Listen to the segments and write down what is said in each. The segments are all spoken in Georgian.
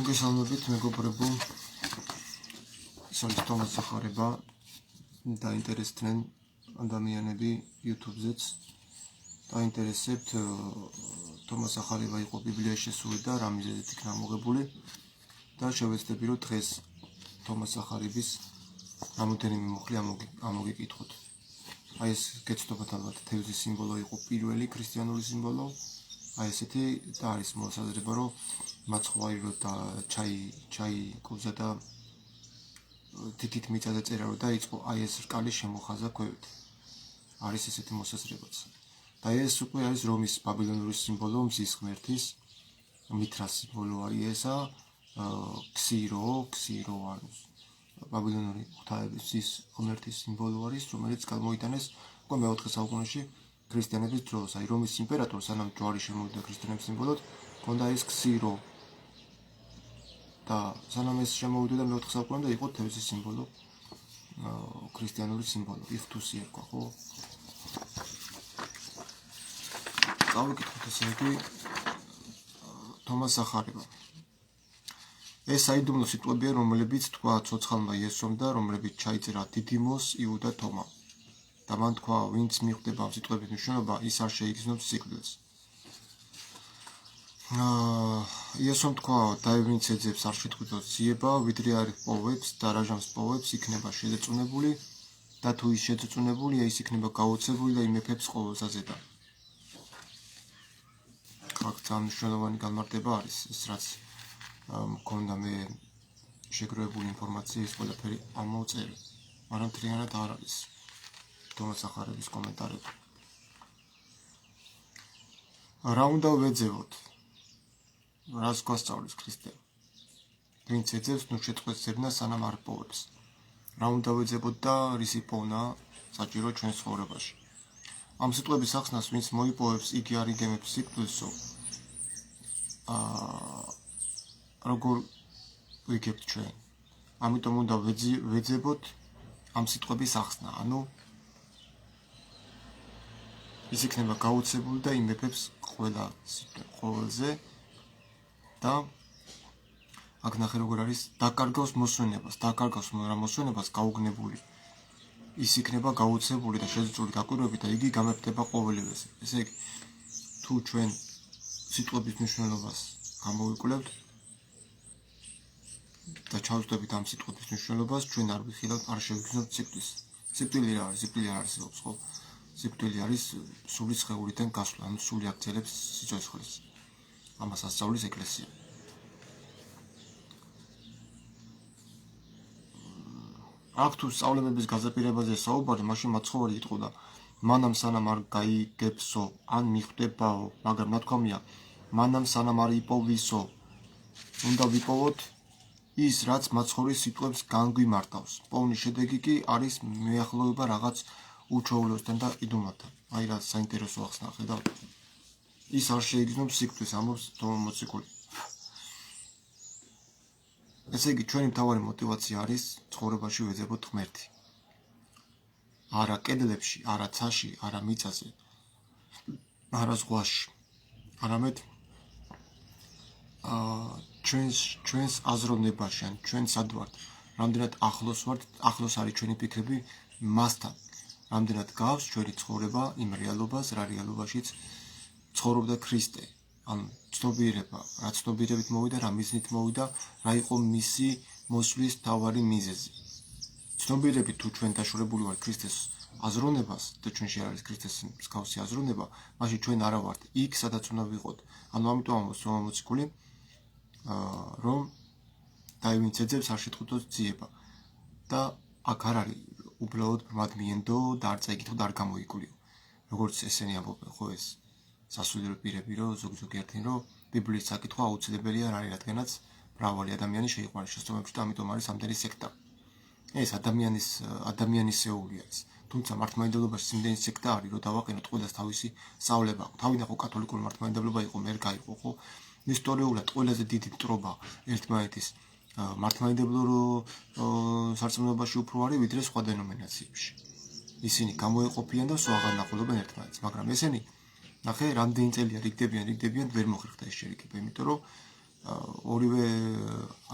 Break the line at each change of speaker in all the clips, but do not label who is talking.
მოგესალმებით მეგობრებო, ის თომას სახარება დაინტერესდნენ ადამიანები YouTube-ზეც. დაინტერესებთ თომას სახარება იყო ბიბლიაში შესული და რა მიზეზით იქნა მოგებული და შევეცდები რომ დღეს თომას სახარების რამოდენიმე მუხლი ამოგიკითხოთ. აი ეს გეცნობათ ალბათ თევზის სიმბოლო იყო პირველი ქრისტიანული სიმბოლო. აი ესეთი და არის მოსაზრება რომ მაცხვარი და ჩაი კუზა და თითით მიწაზე წერა რომ დაიწყო აი ეს რკალი შემოხაზა ქვევით. არის ესეთი მოსაზრებაც. და ეს უკვე არის რომის ბაბილონური სიმბოლო მზის ღმერთის მითრას სიმბოლო არის ესა ქსირო არის ბაბილონური ღვთაების მზის ღმერთის სიმბოლო არის რომელიც გამოიტანეს უკვე მე-4 საუკუნეში ქრისტიანების დროს. აი რომის იმპერატორს სანამ ჯვარი შემოვიდა ქრისტიანების სიმბოლოდ ჰქონდა ეს ქსირო და სანამ ეს შემოვიდა მე-4 საუკუნემდე იყო თევზის სიმბოლო ქრისტიანული სიმბოლო იხთუსი ერქვა ხო? წავიკითხოთ ესე იგი თომას სახარება. ეს საიდუმლო სიტყვებია რომლებიც თქვა ცოცხალმა იესომ და რომლებიც ჩაიწერა დიდიმოს იუდა თომა. და მან თქვა ვინც მიხვდება ამ სიტყვების მნიშვნელობა ის არ შეიგრძნობს სიკვდილს. იესომ თქვა და ვინც ეძებს არ შეწყვიტოს ძიება ვიდრე არ პოვებს და რაჟამს პოვებს იქნება შეწუნებული და თუ ის შეწუნებულია ის იქნება გაოცებული და იმეფებს ყოველსა ზედა. აქ ძალიან მნიშვნელოვანი განმარტება არის ეს რაც მქონდა მე შეგროვებული ინფორმაცია ის ყველაფერი ამოვწერე მაგრამ მთლიანად არ არის თომას სახარების კომენტარები. რა უნდა ვეძებოთ? რას გვასწავლის ქრისტე? ვინც ეძებს ნუ შეწყვეტს ძებნა სანამ არ პოვებს. რა უნდა ვეძებოთ და რისი პოვნა საჭირო ჩვენ ცხოვრებაში? ამ სიტყვების ახსნას ვინც მოიპოვებს იგი არ იგემებს სიკვდილსო. როგორ ვიგებთ ჩვენ? ამიტომ უნდა ვეძებოთ ამ სიტყვების ახსნა, ანუ ის იქნება გაუცებული და იმეფებს ყოველზე და აქ ნახე როგორ არის დაკარგავს მოსვენებას გაუგნებული. ის იქნება გაუცებული და შეძრული გაკვირვებით და იგი გამეფდება ყოველივეზე. ესე იგი თუ ჩვენ სიტყვების მნიშვნელობას გამოვიკვლევთ და ჩავწვდებით ამ სიტყვების მნიშვნელობას ჩვენ არ ვიხილავთ არ შევიგრძნობთ სიკვდილს. სიკვდილი რა არის? სიკვდილი არ არსებობს ხო? სიკვდილი არის სული სხეულიდან გასვლა, ანუ სული აგრძელებს სიცოცხლეს. ამას ასწავლის ეკლესია. აქ თუ სწავლებების გაზაპირებაზე საუბარი, მაშინ მაცხოვარი იტყოდა მანამ სანამ არ გაიგებსო, ან მიხვდებაო, მაგრამ ნათქვამია მანამ სანამ არ იპოვისო, უნდა ვიპოვოთ ის რაც მაცხოვრის სიტყვებს განგვიმარტავს. პოვნის შედეგი კი არის მეახლოვება რაღაც უჩვეულოსთან და ყიდულმათთან. აი რა საინტერესო ახსნა ხედავთ. ის არ შეიგრძნობს სიკვდილს ამბობს თომა მოციქული. ესე იგი ჩვენი მთავარი мотиваცია არის ცხოვრებაში ვეძებოთ ღმერთი. არა კედლებში, არა ცაში, არა მიწაზე, არა ზღვაში. არამედ ჩვენს აზროვნებაში, ან ჩვენ სად ვართ, რამდენად ახლოს ვართ, ახლოს არის ჩვენი ფიქრები მასთან. რამდენად გავს ჩვენი ცხოვრება იმ რეალობას, რა რეალობაშიც ცხოვრობდა ქრისტე. ანუ ცნობიერება, რა ცნობიერებით მოვიდა, რა მიზნით მოვიდა, რა იყო მისი მოსვლის მთავარი მიზეზი. ცნობიერებით თუ ჩვენ დაშორებული ვართ ქრისტეს აზროვნებას და ჩვენში არის ქრისტეს მსგავსი აზროვნება, მაშინ ჩვენ არა ვართ იქ, სადაც უნდა ვიყოთ. ანუ ამიტომ ამბობს თომა მოციქული, რომ და ვინც ეძებს არ შეწყვიტოს ძიება. და აქ არ არის უბრალოდ ბრმად მიენდო და არ წაიკითხო და არ გამოიკულიო. როგორც ესენი ამბობენ ხო ეს სასულიერო პირები რომ ზოგ-ზოგი ერთენ რომ ბიბლიის საკითხვა აუცილებელია არ არის რადგანაც მრავალი ადამიანი შეიყვანეს შესწავლებში და ამიტომ არის ამდენი სექტა. ეს ადამიანისეული არის. თუმცა მართლმადიდებლობაში სიმდენი სექტა არის რომ დავაყენოთ ყველას თავისი სწავლება აქვს. თავიდან ხო კათოლიკური მართლმადიდებლობა იყო მე გაიყო ხო? ისტორიულად ყველაზე დიდი მტრობა ერთმანეთის მართლმადიდებლურ სარწმუნოებაში უფრო არის ვიდრე სხვა დენომინაციებში. ისინი გამოეყოფიან და სულ აღარ ნახულობენ ერთმანეთს, მაგრამ ესენი ნახე რამდენი წელია რიგდებიან ვერ მოხერხდა ეს შერიგება, იმიტომ რომ ორივე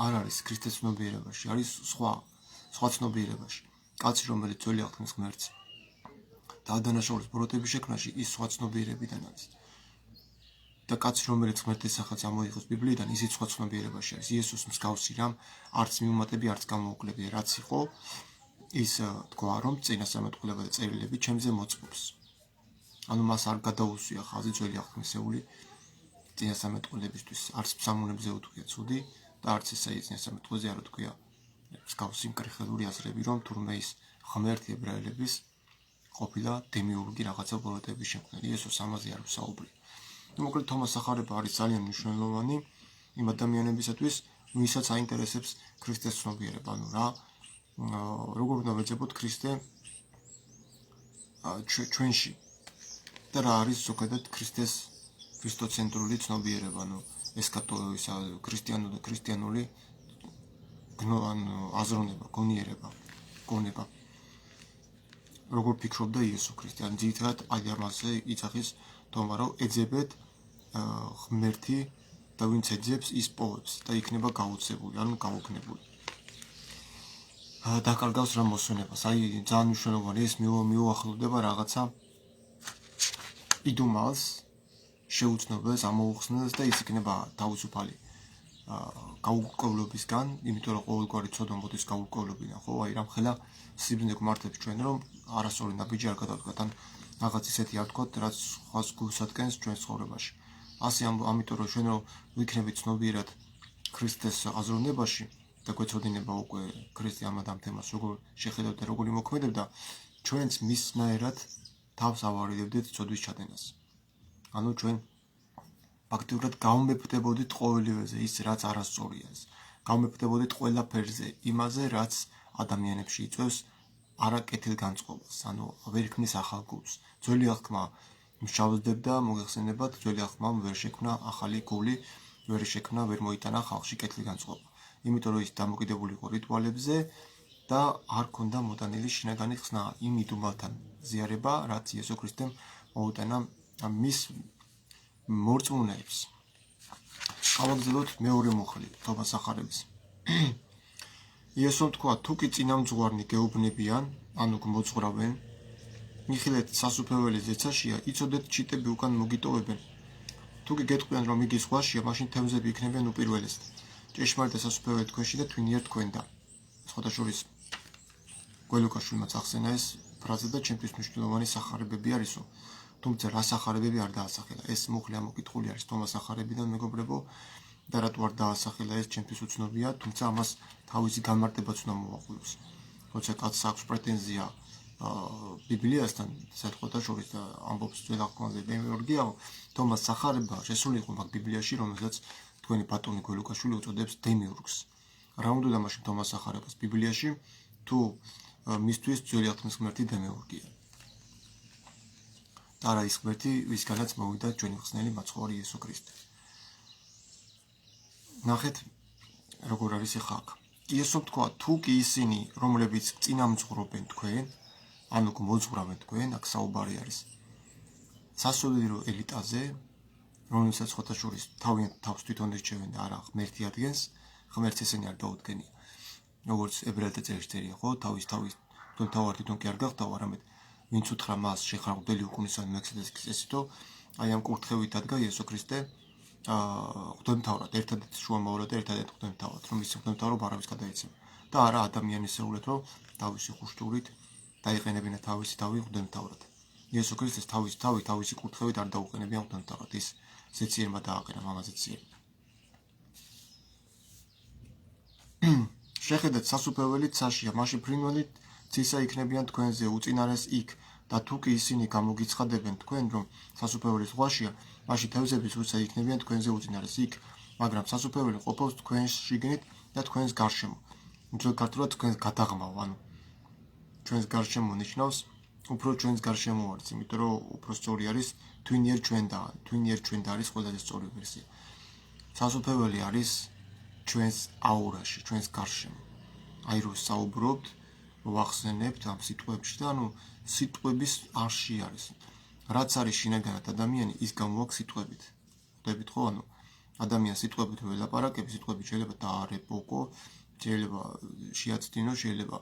არ არის ქრისტეს ცნობიერებაში, არის სხვა ცნობიერებაში. კაცი, რომელიც ძველი აღთქმის ღმერთს და ადანაშაულის პროტების შექმნაში ის სხვა ცნობიერებიდან არის. და კაცი, რომელიც ღმერთის სახელს ამოიღოს ბიბლიიდან, ისიც სხვა ცნობიერებაში არის. იესოს მსგავსი რამ არც მიუმატები, არც გამოუკლები, რაც იყო, ის თქვა, რომ წინასწარმეტყველება და წერილები ჩემზე მოწყობს. ანუ მას არ გადაუსვია ხაზი ძველი აღთქმისეული წინასწარმეტყველებისთვის, არც ფსალმუნებზე უთქვია ცუდი და არც ესაიის წინასწარმეტყველზე არ უთქვია მსგავსი მკრიხელური აზრები, რომ თურმე ის ღმერთი ებრაელების ყოფილა დემიურგი რაღაცა პროტების შემქმნელი. იესოს ამაზე არ ვსაუბრია. მოკლედ თომას სახარება არის ძალიან მნიშვნელოვანი იმ ადამიანებისათვის, ვისაც აინტერესებს ქრისტეს ცნობიერება, ანუ როგორ უნდა ვეძებოთ ქრისტე ჩვენში და რა არის ზოგადად ქრისტოცენტრული ცნობიერება, ანუ ქრისტიანული აზროვნება, გონება. როგორ ფიქრობდა იესო ქრისტე, ან ძირითადად ამაზე იცახის თომა, რომ ეძებეთ ღმერთი და ვინც ეძებს ის პოვებს და იქნება გაუცებული, ანუ გაუგნებული. დაკარგავს რა მოსვენებას, ძალიან მნიშვნელოვანი ეს მიუახლოვდება რაღაცა იდუმალს, შეუცნობელს, ამოუხსნელს და ის იქნება თავისუფალი გაურკვევლობისგან, იმიტომ რომ ყოველგვარი ცოდვა მოდის გაურკვევლობიდან, ხო? რამხელა სიბნე გვმართებს ჩვენ, რომ არასწორი ნაბიჯი არ გადავდგათ, ან რაღაც ისეთი არ თქვათ, რაც სხვას გულსადგენს ჩვენს ცხოვრებაში. ასე ამიტომ რომ ჩვენ რომ ვიქნებით ცნობიერად ქრისტეს აზროვნებაში და გვეცოდინება უკვე ქრისტე ამ თემას როგორ შეხედავდა, როგორ იმოქმედებდა, ჩვენც მისნაირად თავს ავარიდებდით ცოდვის ჩადენას. ანუ ჩვენ ფაქტიურად გავმეფრდებოდით ყოველივეზე ის, რაც არასწორია. გავმეფრდებოდით ყველაფერზე, იმაზე, რაც ადამიანებში იწვევს არაკეთილგანწყობას, ანუ ვერ ქმნის ახალ გულს. ძველი აღთქმა მსჯავრდებდა, მოგეხსენებათ, ძველი აღთქმამ ვერ შექმნა ახალი გული, ვერ მოიტანა ხალხში კეთილგანწყობა. იმიტომ რომ ის დამოკიდებული იყო რიტუალებზე და არ ქონდა მოტანილი შინაგანი ხსნა იმ იდუმალთან ზიარება, რაც იესო ქრისტემ მოუტანა მის მორწმუნეებს. გავაგრძელოთ მეორე მუხლი თომას სახარების. იესომ თქვა, თუ კი წინამძღვარნი გეუბნებიან, ანუ გმოძღვრავენ, მიხილეთ სასუფეველი ზეცაშია, იცოდეთ ჩიტები უკან მოგიტოვებენ. თუ კი გეტყვიან, რომ იგი ზღვაშია, მაშინ თევზები იქნებიან უპირველესად. ჭეშმარიტ სასუფეველი თქვენში და twinier თქვენდა. სხვათა შორის გველუკაშვილმაც ახსენა ეს ფრაზა და ჩემთვის მნიშვნელოვანი სახარებები არისო. თუმცა რა სახარებები არ დაასახელა. ეს მუხლი ამოკითხული არის თომას სახარებიდან, მეგობრებო, და რატო არ დაასახელა ეს ჩემთვის უცნობია, თუმცა ამას თავისი განმარტებაც უნდა მოვაყოლოს. როცა კაცს აქვს პრეტენზია ბიბლიასთან, საერთოდ შორის და ამბობს ძველ აღთქმაზე დემიურგია, თომას სახარება შესული იყო მაგ ბიბლიაში, რომელსაც თქვენი ბატონი გველუკაშვილი უწოდებს დემიურგს. რა უნდა მაშინ თომას სახარებას ბიბლიაში, თუ მისთვის ძველი აღთქმის ღმერთი დემიურგია. და არა ის ღმერთი, ვისგანაც მოვიდა ჩვენი ხსნელი მაცხოვარი იესო ქრისტე. ნახეთ, როგორ არის ახლა აქ. იესომ თქვა, თუ კი ისინი, რომლებიც წინამძღვრობენ თქვენ, ანუ გმოძღვრავენ თქვენ, აქ საუბარი არის სასულიერო ელიტაზე, რომელსაც სხვათა შორის თავიანთ თავს თვითონ ირჩევენ და არა ღმერთი ადგენს, ღმერთს ესენი არ დაუდგენია. როგორც ებრაელთა წერილში წერია, ხო, თავის თავარ თვითონ კი არ გახდაო, არამედ ვინც უთხრა მას შეხარგდელი უკუნისანი მელქისედეკის წესითო, აი ამ კურთხევით ადგა იესო ქრისტე ღვთაებმთავრად, ერთადერთ შუამავლად და ერთადერთ ღვთაებმთავრად, რომ ის ღვთაებმთავრობა არავის გადაეცემა. და არა ადამიანისეულეთ, რომ თავისი ხუშტურით დაიყენებინა თავისი თავი ღვთაებმთავრად. იესო ქრისტეს თავისი კურთხევით არ დაუყენებიან ღვთაებმთავრად, ის ზეციერმა დააყენა მამაზეციერმა. შეხედეთ სასუფეველი ცაშია, მაშინ ფრინველით ცისა იქნებიან თქვენზე უწინარეს იქ და თუ კი ისინი გამოგიცხადებენ თქვენ, რომ სასუფეველი ზღვაშია, მაშინ თევზების უცა იქნებიან თქვენზე უწინარეს იქ, მაგრამ სასუფეველი ყოფils თქვენს შიგნით და თქვენს გარშემო. ძველ ქართულად თქვენს გადაღმავ, ანუ ჩვენს გარშემო ნიშნავს უფრო ჩვენს გარშემო არის, იმიტომ რომ უფრო სწორი არის twinier ჩვენდა არის ყველაზე სწორი ვერსია. სასუფეველი არის ჩვენს აურაში, ჩვენს გარშემო. აი რო საუბრობთ, ვახსენებთ ამ სიტყვებში და ანუ სიტყვების არში არის. რაც არის შინაგანად ადამიანი, ის გამოაქვს სიტყვებით. ხვდებით ხო, ანუ ადამიანს სიტყვებით რო ელაპარაკები, სიტყვებით შეიძლება დაარეპოკო, შეიძლება შეაცდინო, შეიძლება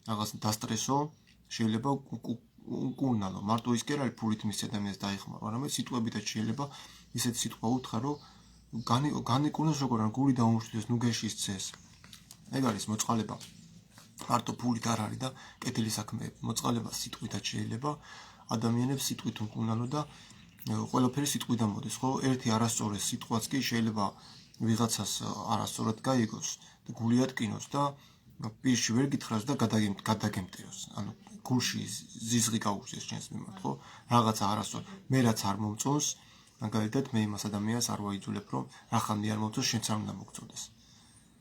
რაღაც დასტრესო, შეიძლება უკუნალო. მარტო ის კი არ არის ფულით მის ადამიანს დაიხმარო, არამედ სიტყვებითაც შეიძლება ისეთი სიტყვა უთხრა, რომ განიკუნოს როგორ არ გული დაუმშვიდეს, ნუ გეშისცეს. ეგ არის მოწყალება. მარტო ფულით არ არის და კეთილი საქმეები. მოწყალება სიტყვითაც შეიძლება ადამიანებს სიტყვით უკუნალო და ყველაფერი სიტყვიდან მოდის, ხო? ერთი არასწორი სიტყვაც კი შეიძლება ვიღაცას არასწორად გაიგოს და გული ატკინოს და პირში ვერ გითხრას და გადაგემტეროს. ანუ გულში ზიზღი გაუგზის ჩვენს მიმართ, ხო? რაღაცა არასწორი. მე რაც არ მომწონს, მაგალითად მე იმას ადამიანს არ ვაიძულებ, რომ რახან მე არ მომწონს, შენც არ უნდა მოგწონდეს.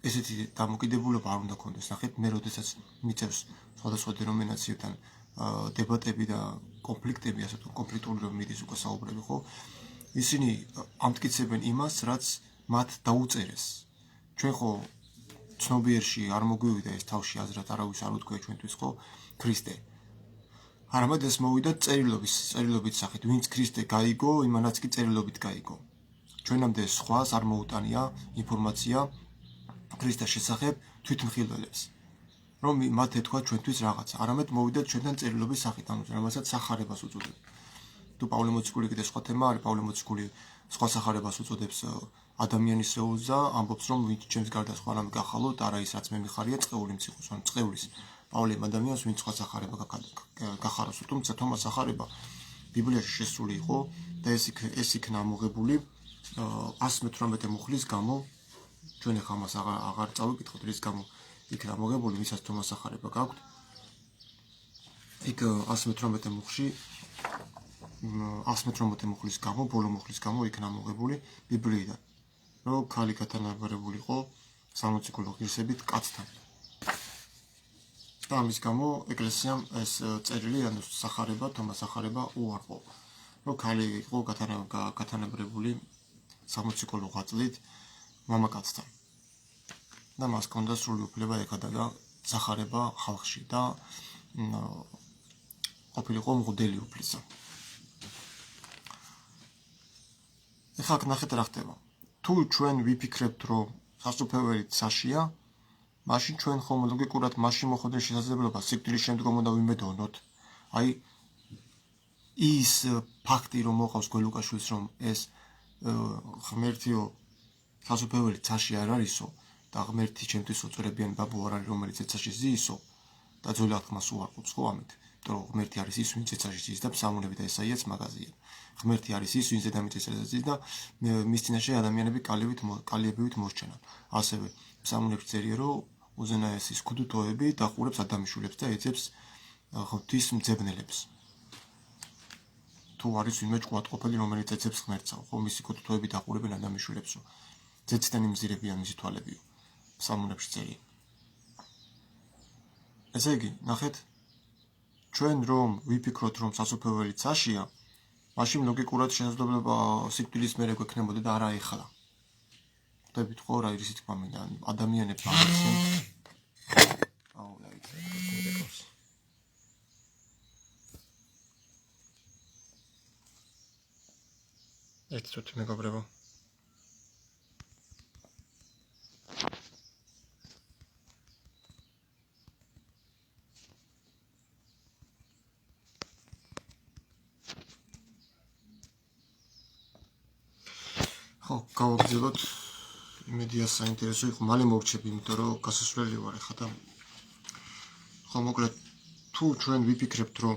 ესეთი დამოკიდებულება არ უნდა გქონდეს. ნახეთ, მე როდესაც მიწევს სხვადასხვა დენომინაციებთან დებატები და კონფლიქტები, ასე თუ კონფლიქტური რომ მიდის უკვე საუბრები, ხო? ისინი ამტკიცებენ იმას, რაც მათ დაუწერეს. ჩვენ ხო ცნობიერში არ მოგვივიდა ეს თავში აზრად არავის არ უთქვია ჩვენთვის, ხო? ქრისტე. არამედ ეს მოვიდა წერილობით სახით. ვინც ქრისტე გაიგო, იმანაც კი წერილობით გაიგო. ჩვენამდე სხვას არ მოუტანია ინფორმაცია ქრისტეს შესახებ თვითმხილველებს. რომ მათ ეთქვა ჩვენთვის რაღაცა, არამედ მოვიდა ჩვენთან წერილობის სახით, ანუ რომელსაც სახარებას უწოდებს. თუ პავლე მოციქული კიდე სხვა თემა არის, პავლე მოციქული სხვა სახარებას უწოდებს ადამიანის ზეულს და ამბობს, რომ ვინც ჩემს გარდა სხვა რამე გახალოთ, არა ის რაც მე მიხარია, წყეული მციხოს, ანუ წყევლის. პავლე ადამიანს ვინც სხვა სახარება გახაროს, თუმცა თომას სახარება ბიბლიაში შესული იყო და ეს იქნა ამოღებული 118 მუხლის გამო. ჩვენ ახლა მას აღარ წავიკითხოთ, რის გამო იქნა ამოღებული, ვისაც თომას სახარება გაქვთ. იქ 118 მუხლში 118 მუხლის გამო, ბოლო მუხლის გამო იქნა ამოღებული ბიბლიიდან, რომ ქალი გათანაბრებულიყო სამოციქულო ღირსებით კაცთან. და ამის გამო ეკლესიამ ეს წერილი, ანუ სახარება, თომას სახარება უარყო, რომ ქალი იყო გათანაბრებული სამოციქულო ღვაწლით მამაკაცთან. და მას ჰქონდა სრული უფლება ეკადაგა სახარება ხალხში და ყოფილიყო მღვდელი უფლისა. ეხლა ნახეთ რა ხდება. თუ ჩვენ ვიფიქრებთ, რომ სასופველი ცაშია, მაშინ ჩვენ ხომ ლოგიკურად მაშინ მოხდეს შესაძლებლობა სიკვდილის შემდგომ უნდა ვიმედოვნოთ. აი ის ფაქტი რომ მოყავს გველუკაშვილს, რომ ეს ღმერთიო სასופველი ცაში არ არისო და ღმერთი ჩემთვის უწურებიანი ბაბუ არ არის, რომელიც ეცაში ზიისო და ძველი აღთქმას უარყოფს, ხო ამით? იმიტომ რომ ღმერთი არის ის, ვინც ეცაში ზის და ფსალმუნები და ესაიაც მაგაზია. ღმერთი არის ის, ვინც დედამიწის ეზაზის და მის წინაშე ადამიანები კალიებივით მოსჩენან. ასევე ფსალმუნებში წერია, რომ უზენაესის ქუდუთოები დახურებს ადამიანშვილებს და ეძებს ღვთის მძებნელებს. თუ არის ვინმე ჭკვატყოფელი, რომელიც ეძებს ღმერთსა, ხო მისი ქუდუთოები დახურებენ ადამიანშვილებსო. ძეციდან იმზირებიან მისი თვალებიო. ფსალმუნებში წერია. ესე იგი, ნახეთ, ჩვენ რომ ვიფიქროთ, რომ სასופველი ცაშია, მაშინ ლოგიკურად შესაძლებლობა სიკვდილის მერე გვექნებოდა და არა ეხლა. ხვდებით ხო რა ისეთი თქმა მინდა ადამიანებს აღწევ. აუ, დაიწყე. ერთი წუთი მეგობრებო. ხო, გავაგრძელოთ. იმედია საინტერესო იყო, მალე მოვრჩები, იმიტომ რომ გასასვლელი ვარ ახლა და ხო მოკლედ თუ ჩვენ ვიფიქრებთ, რომ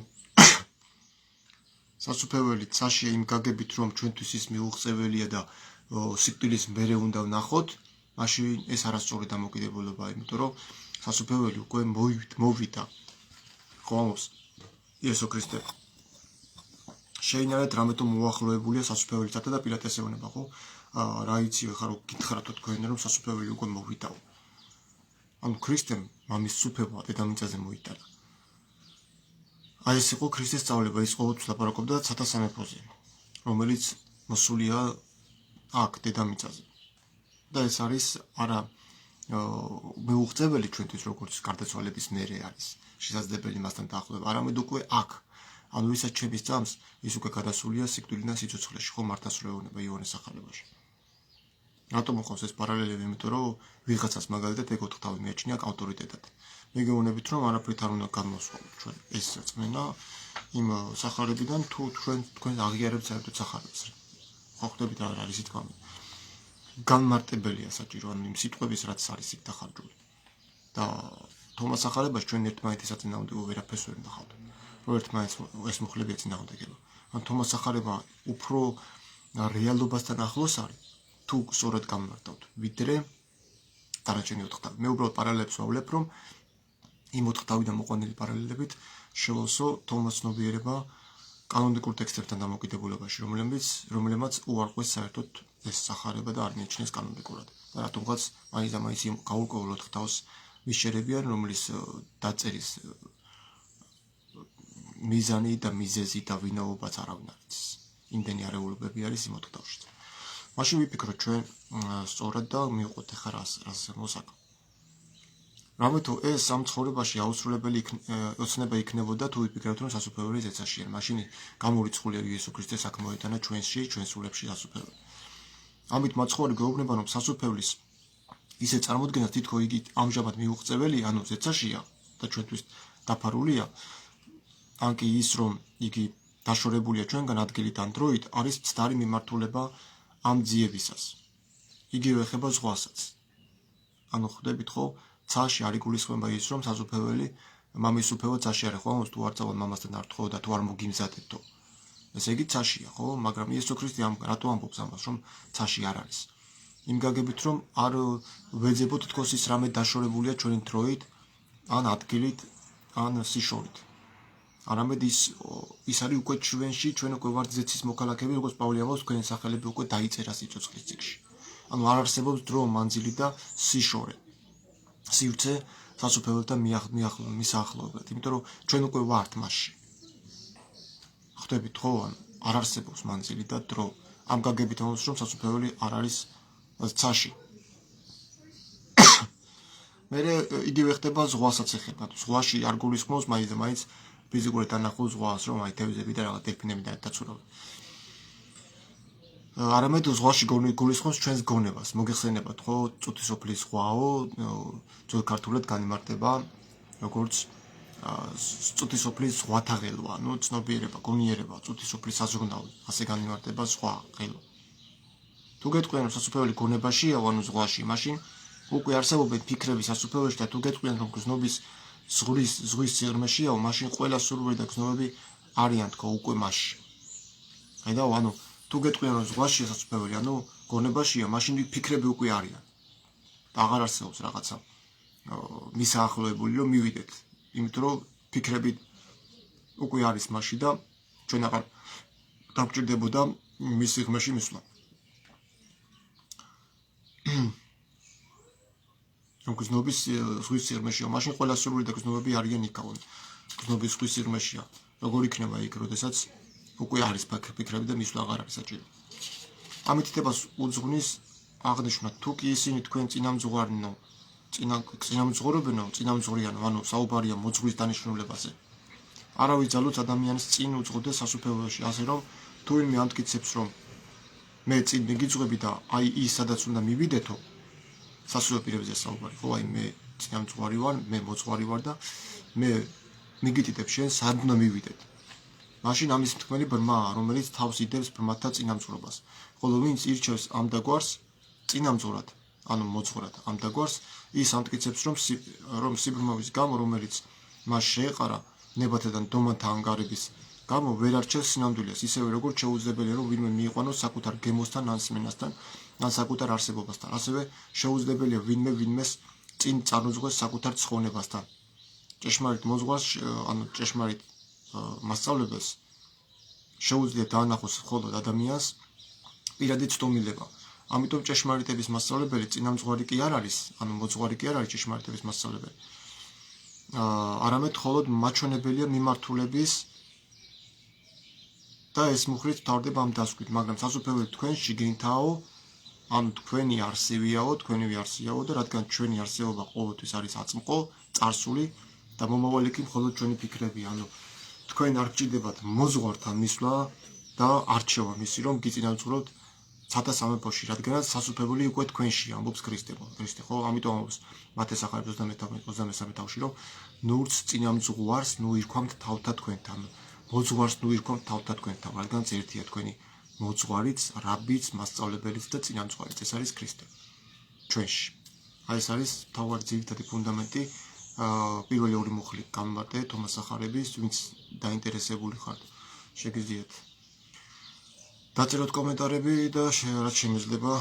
სასופველი ცაშია იმ გაგებით, რომ ჩვენთვის ის მიუღწეველია და სიკვდილის მერე უნდა ვნახოთ, მაშინ ეს არასწორი დამოკიდებულებაა, იმიტომ რომ სასופველი უკვე მოვიდა. ხო ამბობს იესო ქრისტე. შეინარეთ რამე თუ მოახლოებულია სასופველისათა და პილატეს ეუბნება, ხო? რა იცი ხარ გითხრათო თქვენ რომ სასופველი უკვე მოვიდაო. ანუ ქრისტემ მამის სუფევა დედამიწაზე მოიტანა. აი ეს იყო ქრისტეს სწავლება, ის ყოველთვის ლაპარაკობდა ცათა სამეფოზე, რომელიც მოსულია აქ დედამიწაზე. და ეს არის არა მეუღწეველი ჩვენთვის როგორც გარდაცვალების მერე არის შესაძლებელი მასთან დაახლოება, არამედ უკვე აქ. ანუ ვისაც ჩემის წამს ის უკვე გადასულია სიკვდილიდან სიცოცხლეში, ხო მართას რო ეუბნება იოანეს სახარებაში. რატომ მოყავს ეს პარალელები? იმიტომ რომ ვიღაცას მაგალითად ეგ ოთხთავი მიაჩნია ავტორიტეტად. მე გეუბნებით რომ არაფრით არ უნდა გამოსვლოთ ჩვენ ეს რწმენა იმ სახარებიდან თუ თქვენ აღიარებთ საერთოდ სახარებს. ხო ხვდებით რა არის თქმა. განმარტებელია საჭირო ან იმ სიტყვების რაც არის იქ დახარჯული. და თომას სახარებას ჩვენ ერთმანეთის საწინააღმდეგო ვერაფერს ვერ ნახავთ. რომ ერთმანეთს ეს მუხლები ეწინააღმდეგება. ან თომას სახარება უფრო რეალობასთან ახლოს არის თუ სწორად გამმარტავთ, ვიდრე დანარჩენი ოთხთავი. მე უბრალოდ პარალელებს ვავლებ, რომ იმ ოთხთავიდან მოყვანილი პარალელებით შევავსო თომას ცნობიერება კანონიკურ ტექსტებთან დამოკიდებულებაში, რომელმაც უარყვეს საერთოდ ეს სახარება და არ მიიჩნეს კანონიკურად. და რატომღაც მაინც და მაინც გაურკვეველ ოთხთავს მისჯერებიან, რომლის დაწერის მიზანი და მიზეზი და ვინაობაც არავინ არ იცის. იმდენი არეულობები არის იმ ოთხთავში. მაშინ ვიფიქროთ ჩვენ სწორად და მივყვეთ ახლა რას მოსაკა. რამე თუ ეს ამ ცხოვრებაში აუცილებელი ოცნება იქნებოდა თუ ვიფიქრებთ რომ სასუფეველი ზეცაშია. მაშინ გამორიცხულია იესო ქრისტეს აქ მოეტანა ჩვენში, ჩვენ სულებში სასუფეველი. ამით მაცხოვარი გვეუბნება რომ სასუფეველის ისე წარმოდგენა თითქო იგი ამჟამად მიუღწეველი, ანუ ზეცაშია და ჩვენთვის დაფარულია. ან კი ის რომ იგი დაშორებულია ჩვენგან ადგილით ან დროით არის მცდარი მიმართულება ამ ძიებისას. იგივე ეხება ზღვასაც. ანუ ხვდებით ხო, ცაში არ იგულისხმება ის რომ სასუფეველი მამის უფევა ცაში არის ხო, თუ არ წავალ მამასთან არ თხოვ და თუ არ მოგიმზადებთო. ესე იგი ცაშია ხო, მაგრამ იესო ქრისტე რატო ამბობს ამას რომ ცაში არ არის. იმ გაგებით რომ არ ვეძებოთ თქოს ის რამე დაშორებულია ჩვენი დროით ან ადგილით ან სიშორით. არამედ ის არის უკვე ჩვენში, ჩვენ უკვე ვართ ზეცის მოქალაქეები, როგორც პავლე ამბობს, თქვენი სახელები უკვე დაიწერა სიცოცხლის წიგნში. ანუ არ არსებობს დრო, მანძილი და სიშორე. სივრცე სასუფეველთან მისაახლოვებლად, იმიტომ რომ ჩვენ უკვე ვართ მასში. ხვდებით ხო, არ არსებობს მანძილი და დრო. ამ გაგებით ამბობს, რომ სასუფეველი არ არის ცაში. მერე იგივე ხდება ზღვასაც ეხება. ზღვაში არ გულისხმობს მაინც ფიზიკური თანახმო ზღვას, რომ აი თევზები და რაღაც დელფინები და დაცურავენ. არამედ ზღვაში გულისხმობს ჩვენს გონებას. მოგეხსენებათ ხო, წუთისოფლის ზღვაო, ძველ ქართულად განიმარტება როგორც წუთისოფლის ზღვათა ღელვა, ანუ ცნობიერება, გონიერება, წუთისოფლის საზრუნავი, ასე განიმარტება ზღვა, ღელვა. თუ გეტყვიან რომ სასუფეველი გონებაშია, ანუ ზღვაში, მაშინ უკვე არსებობენ ფიქრები სასუფეველში და თუ გეტყვიან რომ გზნობის ზღვის სიღრმეშია, მაშინ ყველა სურვილი და გზნობები არიან თქო უკვე მასში. აიდა, ანუ თუ გეტყვიან რომ ზღვაშია სასუფეველი, ანუ გონებაშია, მაშინ ფიქრები უკვე არიან. და აღარ არსებობს რაღაცა მისაახლოებული რომ მივიდეთ. იმიტომ რომ ფიქრები უკვე არის მასში და ჩვენ აღარ დაგჭირდებოდა მის სიღრმეში მისვლა. რომ გზნობის ზღვის სიღრმეშია, მაშინ ყველა სურვილი და გზნობები არიან იქავნ. გზნობის ზღვის სიღრმეშია. როგორ იქნება იქ, როდესაც უკვე არის ფიქრები და მისვლა აღარ არის საჭირო. ამით ხდება უძღვნის აღნიშვნა, თუ კი ისინი თქვენ წინამძღვარნო, წინამძღვრობენო, წინამძღვრიანო, ანუ საუბარია მოძღვრის დანიშნულებაზე. არავის ძალოც ადამიანს წინ უძღვდეს სასუფეველში, ასე რომ თუ ვინმე ამტკიცებს რომ მე წინ მიგიძღვები და აი ის სადაც უნდა მივიდეთო, სასულიერო პირებზე საუბარი, ხო, აი მე წინამძღვარი ვარ, მე მოძღვარი ვარ და მე მიგიტიტებ შენ სად უნდა მივიდეთ. მაშინ ამის მთქმელი ბრმაა, რომელიც თავს იდებს ბრმათა წინამძღვრობას. ხოლო ვინც ირჩევს ამ დაგვარს წინამძღვრად, ანუ მოძღვრად ამ დაგვარს, ის ამტკიცებს რომ სიბრმავის გამო, რომელიც მას შეეყარა ნებათა და დომათა ანგარების გამო ვერ არჩევს სინამდვილეს, ისევე როგორც შეუძლებელია რომ ვინმე მიიყვანოს საკუთარ გემოსთან ან სმენასთან, ან საკუთარ არსებობასთან. ასევე შეუძლებელია ვინმეს წინ წარუძღვეს საკუთარ ცხოვნებასთან. ჭეშმარიტ მოძღვარს, ანუ ჭეშმარიტ მასწავლებელს შეუძლია დაანახოს მხოლოდ ადამიანს პირადი ცდომილება. ამიტომ ჭეშმარიტების მასწავლებელი წინამძღვარი კი არ არის, ანუ მოძღვარი კი არ არის ჭეშმარიტების მასწავლებელი. არამედ მხოლოდ მაჩვენებელია მიმართულების და ეს მუხლით თავდება ამ დასკვით, მაგრამ სასუფეველი თქვენ შიგნითაო, ანუ თქვენი არსებიაო, თქვენივე არსიაო და რადგან ჩვენი არსებობა ყოველთვის არის აწმყო, წარსული და მომავალი კი მხოლოდ ჩვენი ფიქრები, ანუ თქვენ არ გჭირდებათ მოძღვართან მისვლა და არჩევა მისი, რომ გიწინამძღვროთ ცათა სამეფოში, რადგანაც სასუფლებელი უკვე თქვენში ამბობს ქრისტე, ხო? ამიტომ ამბობს მათეს ახალების 33 თავში, რომ ნურც წინამძღვარს ნუ ირქვამთ თავთა თქვენთან. მოძღვარს ნუ ირქვამთ თავთა თქვენთან, რადგანაც ერთია თქვენი მოძღვარიც, რაბიც, მასწავლებელიც და წინამძღვარიც, ეს არის ქრისტე. ჩვენში. აი ეს არის თავარი ძირითადი ფუნდამენტი პირველი ორი მუხლი გამომარტე თომას სახარების, ვინც დაინტერესებული ხართ, შეგიძლიათ დაწეროთ კომენტარები და რაც შემიძლია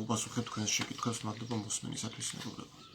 უპასუხებთ თქვენს შეკითხვებს, მადლობა მოსმენისათვის, მეგობრებო.